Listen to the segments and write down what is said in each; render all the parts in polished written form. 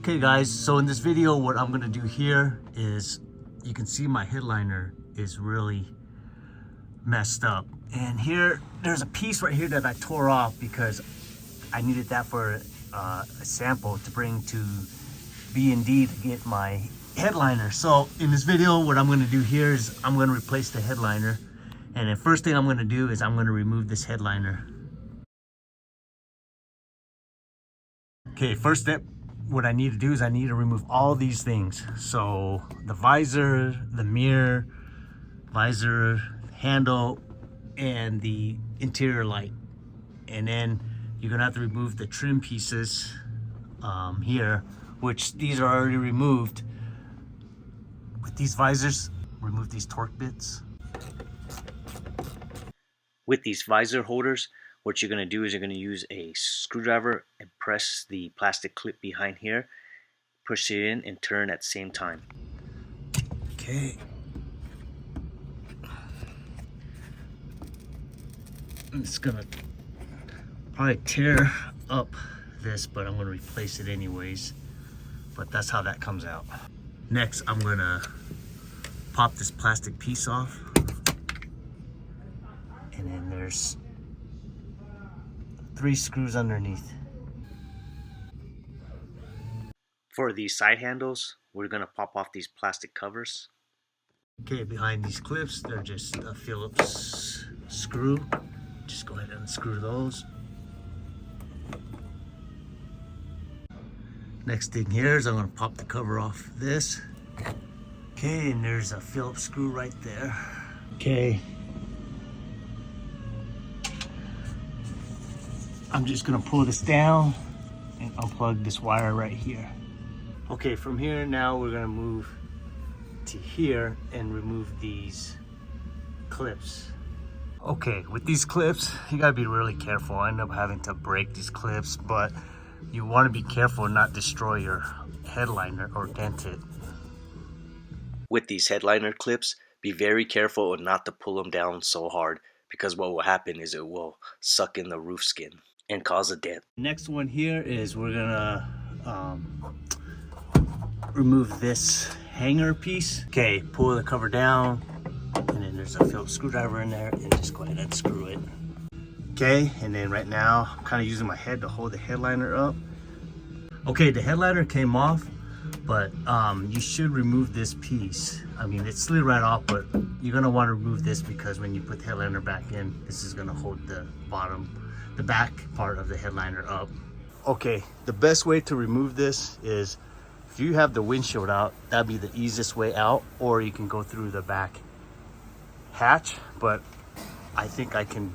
Okay guys, so in this video what I'm gonna do here is, you can see my headliner is really messed up, and there's a piece right here that I tore off because I needed that for a sample to bring to B&D to get my headliner. So in this video what I'm gonna do here is I'm gonna replace the headliner, and the first thing I'm gonna do is I'm gonna remove this headliner. Okay, first step, what I need to do is I need to remove all these things. So the visor, the mirror, visor, handle, and the interior light. And then you're gonna have to remove the trim pieces here, which these are already removed. With these visors, remove these torque bits. With these visor holders, what you're going to do is you're going to use a screwdriver and press the plastic clip behind here, push it in and turn at the same time. Okay. I'm just going to probably tear up this, but I'm going to replace it anyways. But that's how that comes out. Next, I'm going to pop this plastic piece off. And then there's 3 screws underneath. For these side handles, we're gonna pop off these plastic covers. Okay, behind these clips, they're just a Phillips screw. Just go ahead and unscrew those. Next thing here is I'm gonna pop the cover off this. Okay, and there's a Phillips screw right there. Okay. I'm just gonna pull this down and unplug this wire right here. Okay, from here now we're gonna move to here and remove these clips. Okay, with these clips, you gotta be really careful. I end up having to break these clips, but you wanna be careful and not destroy your headliner or dent it. With these headliner clips, be very careful not to pull them down so hard, because what will happen is it will suck in the roof skin and cause a dent. Next one here is we're gonna remove this hanger piece. Okay, pull the cover down, and then there's a Phillips screwdriver in there, and just go ahead and screw it. Okay, and then right now I'm kind of using my head to hold the headliner up. Okay, the headliner came off, but you should remove this piece. I mean, it slid right off, but you're gonna want to remove this because when you put the headliner back in, this is gonna hold the back part of the headliner up. Okay, the best way to remove this is, if you have the windshield out, that'd be the easiest way out, or you can go through the back hatch, but I think I can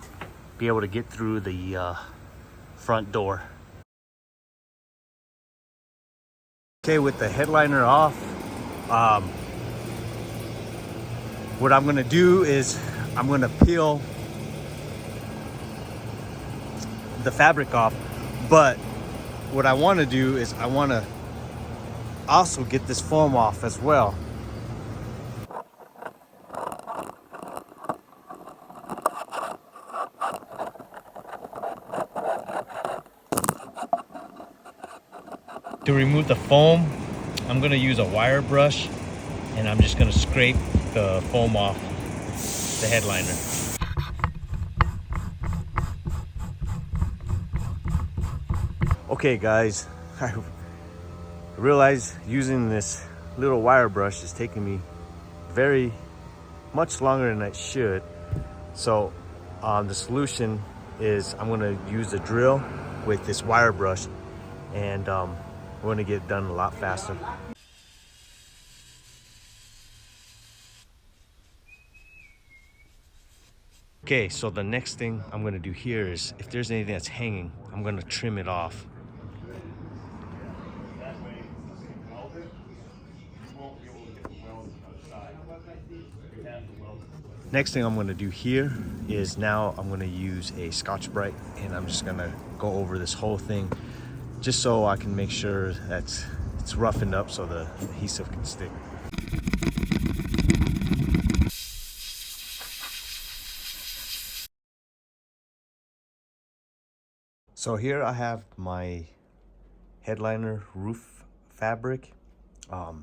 be able to get through the front door. Okay, with the headliner off, what I'm gonna do is I'm gonna peel the fabric off, but what I want to do is I want to also get this foam off as well. To remove the foam, I'm going to use a wire brush, and I'm just going to scrape the foam off the headliner. Okay guys, I realize using this little wire brush is taking me very much longer than it should. So the solution is I'm going to use a drill with this wire brush, and we're going to get it done a lot faster. Okay, so the next thing I'm going to do here is, if there's anything that's hanging, I'm going to trim it off. Next thing I'm going to do here is, now I'm going to use a Scotch-Brite, and I'm just going to go over this whole thing just so I can make sure that it's roughened up so the adhesive can stick. So here I have my headliner roof fabric. I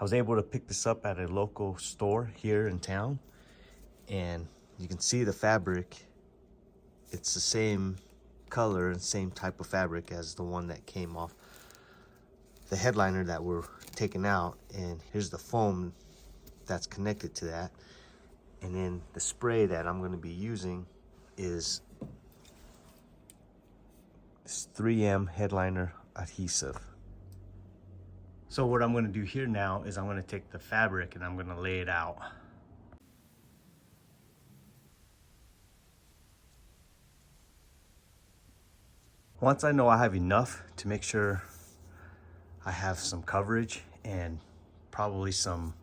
was able to pick this up at a local store here in town, and you can see the fabric. It's the same color and same type of fabric as the one that came off the headliner that we're taking out, and here's the foam that's connected to that. And then the spray that I'm going to be using is this 3M headliner adhesive. So what I'm going to do here now is I'm going to take the fabric and I'm going to lay it out. Once I know I have enough to make sure I have some coverage and probably some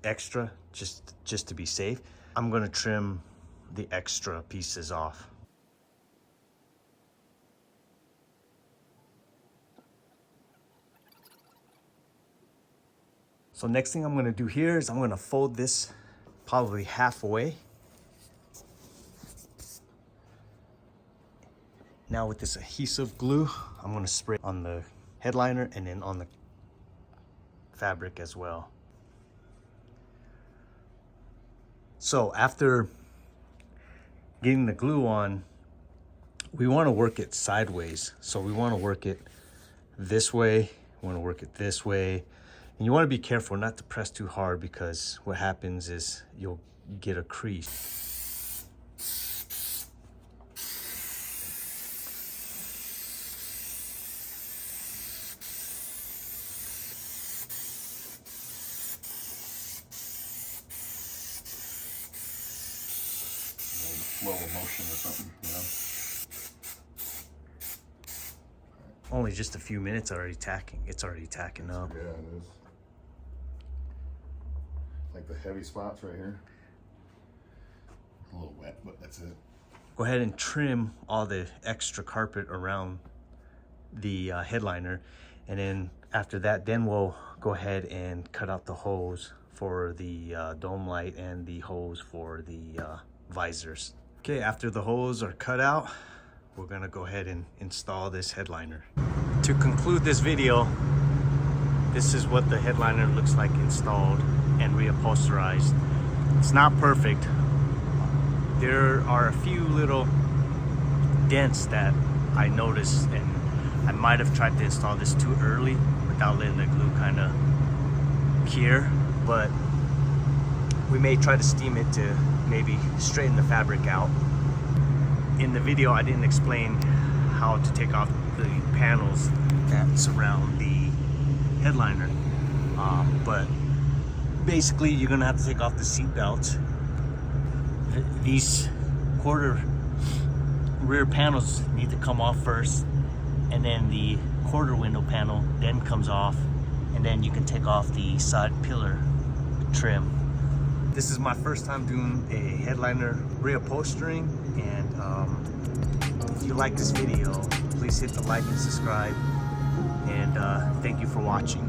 extra just to be safe, I'm going to trim the extra pieces off. So next thing I'm going to do here is I'm going to fold this probably halfway. Now with this adhesive glue, I'm going to spray on the headliner and then on the fabric as well. So after getting the glue on, we want to work it sideways. So we want to work it this way, we want to work it this way. And you want to be careful not to press too hard, because what happens is you'll get a crease. Flow of motion or something, you know? Only just a few minutes already tacking. It's already tacking up. Yeah, it is. Like the heavy spots right here. A little wet, but that's it. Go ahead and trim all the extra carpet around the headliner, and then after that, then we'll go ahead and cut out the hose for the dome light and the hose for the visors. Okay, after the hose are cut out, we're gonna go ahead and install this headliner. To conclude this video, this is what the headliner looks like installed and reupholsterized. It's not perfect. There are a few little dents that I noticed, and I might have tried to install this too early without letting the glue kind of cure, but we may try to steam it to maybe straighten the fabric out. In the video, I didn't explain how to take off the panels that surround the headliner, but basically you're gonna have to take off the seat belts. These quarter rear panels need to come off first, and then the quarter window panel then comes off, and then you can take off the side pillar trim. This is my first time doing a headliner reupholstering, and if you like this video, please hit the like and subscribe, and thank you for watching.